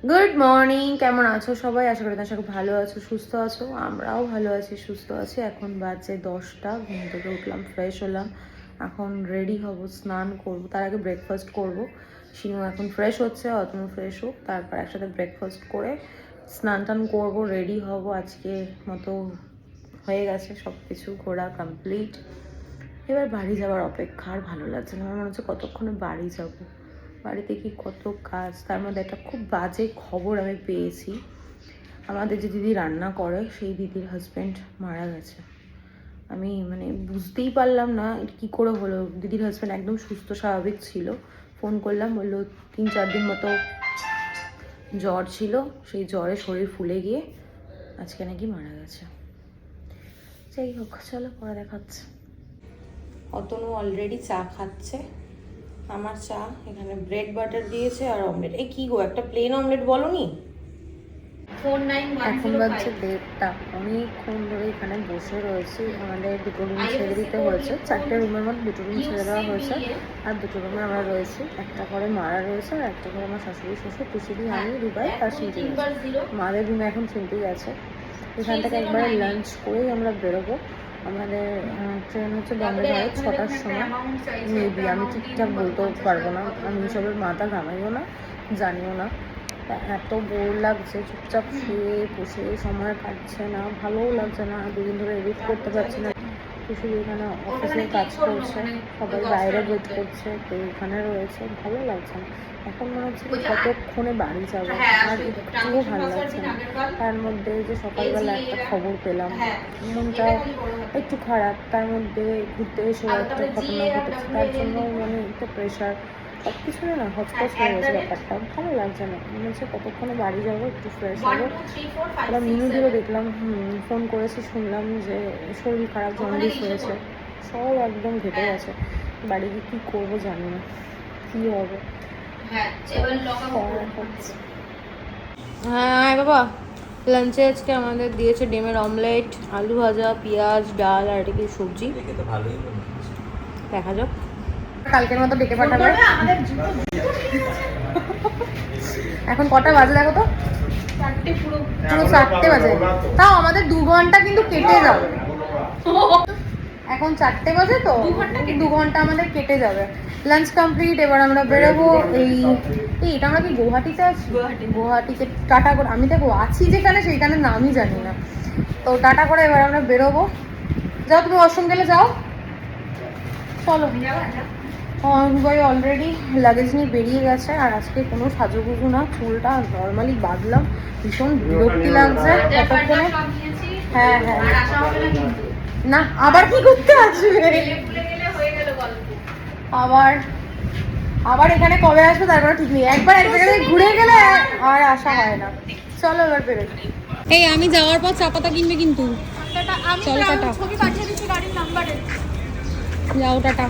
Good morning, কেমন আছো সবাই? আশা করি তোমরা সবাই ভালো আছো, সুস্থ আছো। আমরাও ভালো আছি, সুস্থ আছি। এখন বাজে 10টা, ঘুম থেকে উঠলাম, ফ্রেশ হলাম, এখন রেডি হব, স্নান করব। তার আগে ব্রেকফাস্ট করব। শিনু এখন ফ্রেশ হচ্ছে, অতনু ফ্রেশ হোক, তারপর একসাথে ব্রেকফাস্ট করে স্নান টান করবো, রেডি হব। আজকে মতো হয়ে গেছে সব কিছু, ঘোরা কমপ্লিট। এবার বাড়ি যাওয়ার অপেক্ষা। আর ভালো লাগছে না, আমার মনে হচ্ছে কতক্ষণে বাড়ি যাব। বাড়িতে কি কত কাজ, তার মধ্যে একটা খুব বাজে খবর আমি পেয়েছি। আমাদের যে দিদি রান্না করে, সেই দিদির হাজব্যান্ড মারা গেছে। আমি বুঝতেই পারলাম না কি করে হলো। দিদির হাজব্যান্ড একদম সুস্থ স্বাভাবিক ছিল। ফোন করলাম, বললো 3-4 দিন মতো জ্বর ছিল, সেই জ্বরে শরীর ফুলে গিয়ে আজকে নাকি মারা গেছে। যাই হোক, চলো পরে দেখাচ্ছে। অতনু অলরেডি চা খাচ্ছে। আমার চা, এখানে ব্রেড বাটার দিয়েছে আর অমলেট। এই কি গো, একটা প্লেন অমলেট বলনি? এখন বাজছে 1:30। অনেকক্ষণ ধরে এখানে বসে রয়েছি। আমাদের 2টো রুম ছেড়ে দিতে হয়েছে, 4টে রুমের মধ্যে 2টো রুম ছেড়ে দেওয়া হয়েছে। আর 2টো রুমে আমরা রয়েছি। একটা ঘরে মারা রয়েছে আর একটা ঘরে আমার শাশুড়ি, শ্বশুর, টুসিদি, আমি, রুবাই আর শিল্পী গেছে। মাদের রুমে এখন শিল্পী গেছে। এখান থেকে একবারে লাঞ্চ করেই আমরা বেরোবো। আমাদের ট্রেন হচ্ছে বন্দে ভারত 6টার সময়। মেবি, আমি ঠিকঠাক বলতেও পারবো না, আমি এসবের মাথা ঘামাইও না, জানিও না। এত বোর লাগছে, চুপচাপ শুয়ে বসে সময় কাটছে না, ভালোও লাগছে না। 2 দিন ধরে এডিট করতে পারছি না। কিছু এখানে অফিসে কাজ করছে, সবাই বাইরে ওয়েট করছে, কেউ এখানে রয়েছে, ভালো লাগছে না। এখন মনে হচ্ছে কতক্ষণে বাড়ি যাবো, আর একটুও ভালো লাগছে না। তার মধ্যে যে সকালবেলা একটা খবর পেলাম, মনটা একটু খারাপ। তার মধ্যে ঘুরতে এসে একটা ঘটনা ঘটেছে, তার জন্য একটা প্রেশার, সব কিছু না হচপচ হয়ে গেছে ব্যাপারটা। ভালো লাগছে না, মনে হচ্ছে কতক্ষণে বাড়ি যাবো, একটু ফ্রেশ হবো। আবার মিনুদিরও দেখলাম, ফোন করেছে, শুনলাম যে শরীর খারাপ, জন্ডিস হয়েছে, সব একদম ঘেটে গেছে। বাড়ি গিয়ে কী করবো জানি না, কী হবে। হ্যাঁ বাবা, লাঞ্চে আজকে আমাদের দিয়েছে ডিমের অমলেট, আলু ভাজা, পেঁয়াজ, ডাল আর এটা কি সবজি, দেখা যাক। কালকের মতো ডেকে পাঠাবে। এখন কটা বাজে দেখো তো, 4টে, পুরো 4টে বাজে। তাও আমাদের 2 ঘন্টা কিন্তু কেটে যাবে। এখন 4টে বাজে তো 2 ঘন্টা আমাদের কেটে যাবে। লাঞ্চ কমপ্লিট, এবার আমরা বেরোবো। এটা আমরা কি গুয়াহাটিতে আছি? গুয়াহাটিতে টাটা করে, আমি দেখো আছি যেখানে সেইখানে নামই জানি না। তো টাটা করে এবার আমরা বেরোবো। যাও, তুমি ওয়াশরুম গেলে যাও, চলো। ভাই অলরেডি লাগেজ নিয়ে বেরিয়ে গেছে। আর আজকে কোনো সাজুগুজু না, চুলটা নর্মালি বাঁধলাম, ভীষণ বিরক্তি লাগছে কতক্ষণে। হ্যাঁ হ্যাঁ, না আবার কি করতে আসবে, আবার আবার এখানে কবে আসবে তারপরে ঠিক নেই। একবার এক জায়গায় ঘুরে গেলে আর আসা হয় না। চলো এবার বেরোই। এই আমি যাওয়ার পর চা পাতা কিনবে কিন্তু। চলো টাটা, ছবি পাঠিয়ে দিচ্ছি গাড়ির নাম্বারে। যাও, টাটা।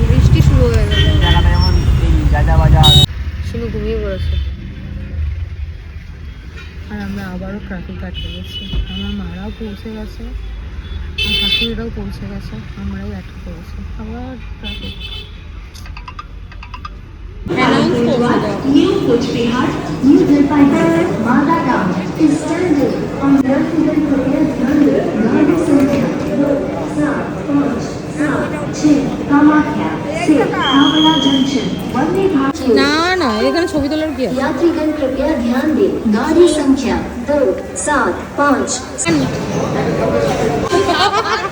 বৃষ্টি শুরু হয়ে গেল, শুধু ঘুমিয়ে পড়েছে। আর আমরা আবারও ট্রাফিক আটকে গেছি। আমার মারাও পৌঁছে গেছে, আর শাশুড়িরাও পৌঁছে গেছে, আমরাই আটকে পড়েছি। আবার traffic. New Coach Bihar, New Jalpaiguri, Malda Town is standing on the না না, এখানে ছবি তোলার কি আছে? यात्रीगण कृपया ध्यान दें, गाड़ी संख्या 275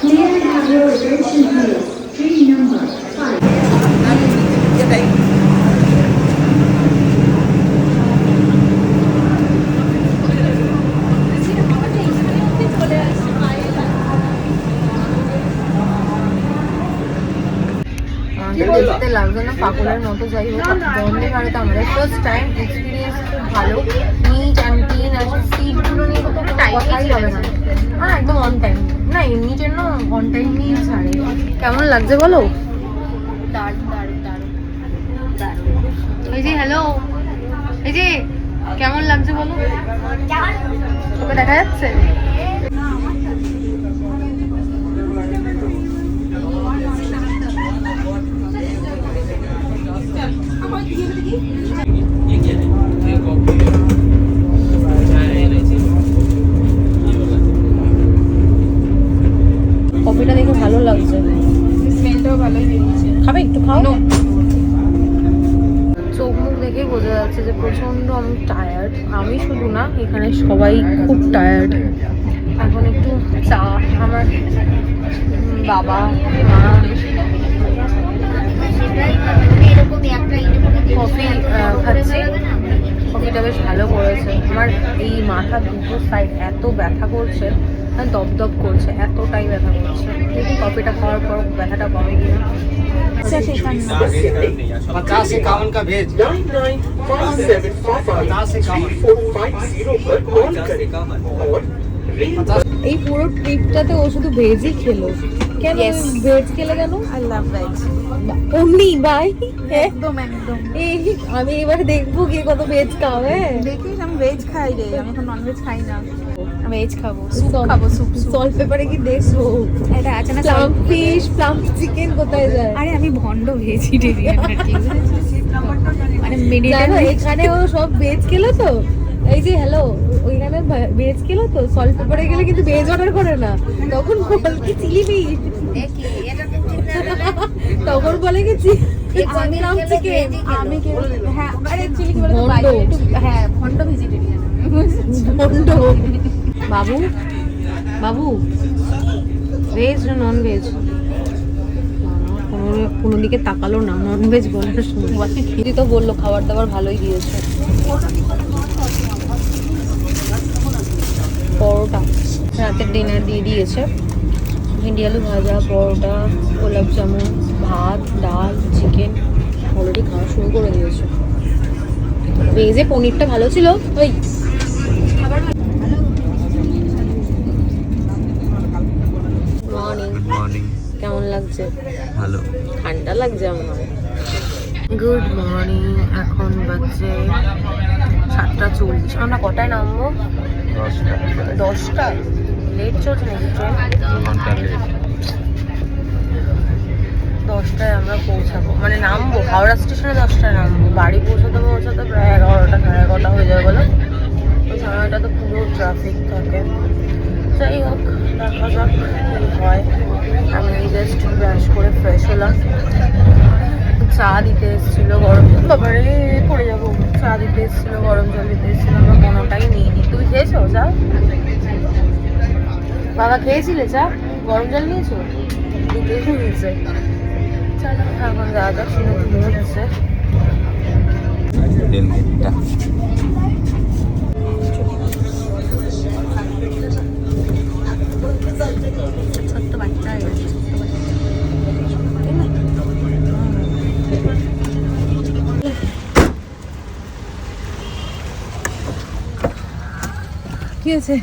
Clear have your attention please. Train number 5. দেখতে লাগছে না পাগলের মতো। যাই হোক, বন্দে ভারতে আমাদের ফার্স্ট টাইম, এক্সপিরিয়েন্স খুব ভালো। নিট অ্যান্ড ক্লিন, আর সিটগুলো নিয়ে তো কোনো কথাই হবে না। হ্যাঁ, একদম অন টাইম। না এমনি জন্য অন টাইম নিয়ে ছাড়ে। কেমন লাগছে বলো? দারুণ দারুণ দারুণ দারুণ। এই যে হ্যালো, এই যে কেমন লাগছে বলো? তোকে দেখা যাচ্ছে? ভালো লাগছে, স্মেলটাও ভালোই বেরিয়েছে। খাবে একটু খাও। চোখ মুখ দেখেই বোঝা যাচ্ছে যে প্রচণ্ড আমি টায়ার্ড। আমি শুধু না, এখানে সবাই খুব টায়ার্ড। এখন একটু চা, আমার বাবা মা কফি খাচ্ছি। কফিটা বেশ ভালো করেছে। আমার এই মাথার দুটো সাইড এত ব্যথা করছে, দপ দপ করছে, এতটাই ব্যথা করছে। দেখি কফিটা খাওয়ার পর ব্যথাটা কমে কিনা। আচ্ছা সেখানে 50-51 का भेज 9957553450 पर कॉल करें और এই পুরো ট্রিপটাতে ও শুধু ভেজই খেলো। কেন Yes. ভেজ খেলে কেন? I love veg. অমনি বাই একদম একদম। এই আমি এবার দেখবো কে কত ভেজ খাবে। দেখিস আমি ভেজ খাই রে, আমি এখন ননভেজ খাই না। আমি ভেজ খাবো, স্যুপ খাবো, স্যুপ। সল্ট পেপারে কি দেখছো? এটা আছে না প্লাম ফিশ, প্লাম চিকেন কোথায় যায়? আরে আমি ভন্ড ভেজিটেরিয়ান আর কি, মানে জানো মেডিটেরিয়ান। এখানে ও সব ভেজ খেলো তো, এই যে হ্যালো, ওইখানে ভেজ খেলো তো, সল্ট পেপারে গেলে কিন্তু ভেজ অর্ডার করে না, তখন বল কি চিলি ফিশ, তখন বলে কি প্লাম চিকেন। আমি কি হ্যাঁ, আরে অ্যাকচুয়ালি কি বলতো, ভন্ড। বাইরে একটু হ্যাঁ ভন্ড ভেজিটেরিয়ান। ভন্ড। বাবু বাবু, ভেজ না নন ভেজ? কোনো দিকে তাকালো না, নন ভেজ বলার সময়। দিদি তো বললো খাবার দাবার ভালোই দিয়েছে। পরোটা রাতের ডিনার দিয়ে দিয়েছে, ভেন্ডি আলু ভাজা, পরোটা, গোলাপ জামুন, ভাত, ডাল, চিকেন অলরেডি খাওয়া শুরু করে দিয়েছে। ভেজে পনিরটা ভালো ছিল। ওই মর্নিং, मॉर्निंग কেমন লাগছে? हेलो ঠান্ডা লাগছে আমার। গুড মর্নিং, এখন বাজছে 7:40। আমরা কটায় নামবো? 10টা। লেট চলছে নাকি ট্রেন? 10টায় আমরা পৌঁছাবো, মানে নামবো হাওড়া স্টেশনে 10টায় নামবো, বাড়ি পৌঁছাতে পৌঁছাতে প্রায় 11টা 11:30 হয়ে যাবে বলো। ওই সময়টা তো পুরো ট্রাফিক থাকে। যাই হোক, দেখা যাক কী হয়। আমি জাস্ট ব্রাশ করে ফ্রেশ হলাম। চা দিতে এসেছিল গরম, বাবারে পড়ে যাবো। চা দিতে এসেছিল, গরম জল দিতে এসেছিল, আমরা কোনোটাই নিইনি। তুমি খেয়েছো চা? বাবা খেয়েছিলে চা? গরম জল নিয়েছো? দিতে শুনেছে। চলো এখন যাওয়া যাক, শুনে ঘুরে হচ্ছে। दिन का ছোট্ট বাচ্চা হয়ে গেছে, ছোট্ট বাচ্চা। কি হয়েছে?